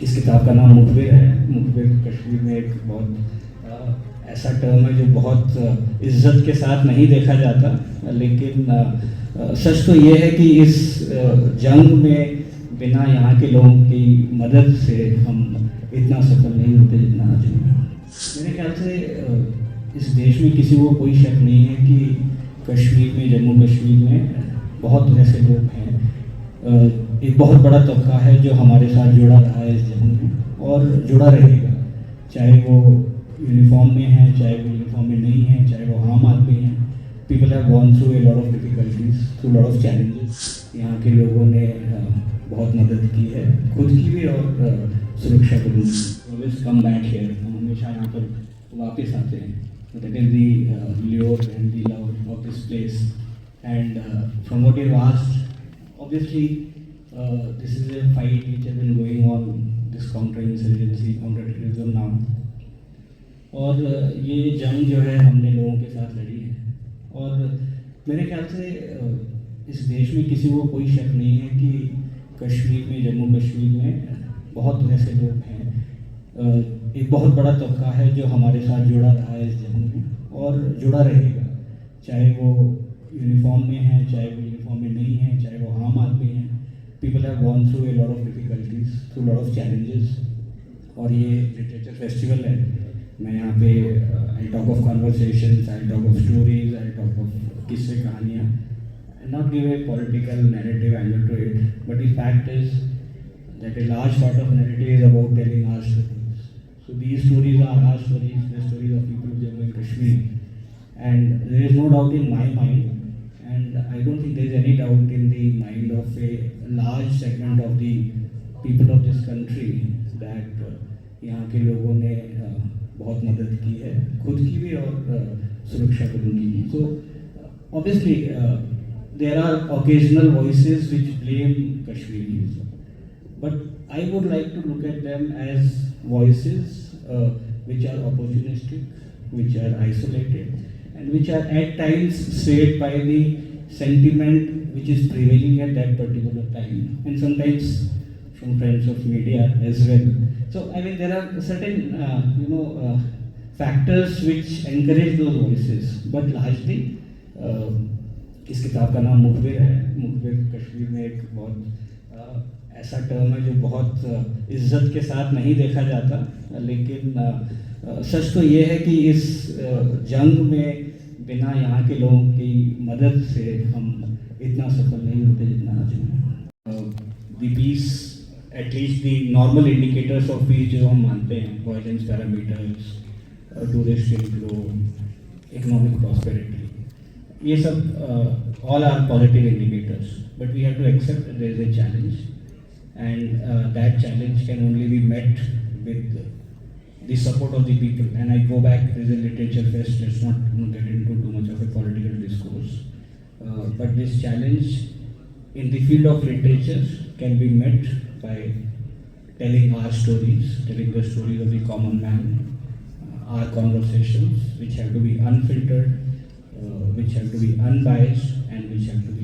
इस किताब का नाम मुखबिर है। मुखबिर कश्मीर में एक बहुत ऐसा टर्म है जो बहुत इज्जत के साथ नहीं देखा जाता, लेकिन सच तो ये है कि इस जंग में बिना यहाँ के लोगों की मदद से हम इतना सफल नहीं होते जितना आज हैं। मेरे ख्याल से इस देश में किसी को कोई शक नहीं है कि कश्मीर में, जम्मू कश्मीर में बहुत ऐसे लोग हैं, एक बहुत बड़ा तबका है जो हमारे साथ जुड़ा रहा है इस जंग में और जुड़ा रहेगा, चाहे वो यूनिफॉर्म में है, चाहे वो यूनिफॉर्म में नहीं है, चाहे वो आम आदमी है। People have gone through a lot of difficulties, through lot of challenges. यहाँ के लोगों ने बहुत मदद की है, खुद की भी और सुरक्षा को भी। ऑलवेज कम बैक हियर, हम हमेशा यहाँ पर वापस आते हैं। That is the lure and the love of this place. And from what you asked, obviously this is a fight which has been going on, this counter-insurgency, counter-terrorism now. और ये जंग जो है हमने लोगों के साथ लड़ी है और मेरे ख्याल से इस देश में किसी को कोई शक नहीं है कि कश्मीर में, जम्मू कश्मीर में बहुत ऐसे लोग हैं, एक बहुत बड़ा तबका है जो हमारे साथ जुड़ा रहा है इस जंग में और जुड़ा रहेगा, चाहे वो यूनिफॉर्म में है, चाहे वो यूनिफॉर्म में नहीं है, चाहे वो आम आदमी है। People have gone through a lot of difficulties, through lot of challenges. और ये लिटरेचर फेस्टिवल है, मैं यहाँ पे I talk of conversations, I talk of stories, I talk of किस्से कहानियाँ, not give a political narrative angle to it, but the fact is that a large part of narrative is about telling our stories. So these stories are our stories, the stories of people of Jammu and Kashmir. And there is no doubt in my mind, and I don't think there is any doubt in the mind of a large segment of the people of this country that यहाँ के लोगों ने बहुत मदद की है, खुद की भी और सुरक्षा बलों की भी. So obviously there are occasional voices which blame Kashmiris, but I would like to look at them as voices which are opportunistic, which are isolated, and which are at times swayed by the sentiment which is prevailing at that particular time, and sometimes from friends of media as well. So I mean there are certain factors which encourage those voices, but largely इस किताब का नाम मुखबिर है. मुखबिर कश्मीर में एक बहुत ऐसा टर्म है जो बहुत इज्जत के साथ नहीं देखा जाता, लेकिन सच तो ये है कि इस जंग में बिना यहाँ के लोगों की मदद से हम इतना सफल नहीं होते जितना आज हैं. The peace, at least the normal indicators of peace जो हम मानते हैं, violence parameters, tourist inflow, economic prosperity, ये सब all are positive indicators, but we have to accept there is a challenge, and that challenge can only be met with the support of the people. And I go back, there is a literature fest, let's not get into too much of a political discourse, but this challenge in the field of literature can be met by telling our stories, telling the stories of the common man, our conversations which have to be unfiltered, which have to be unbiased, and which have to be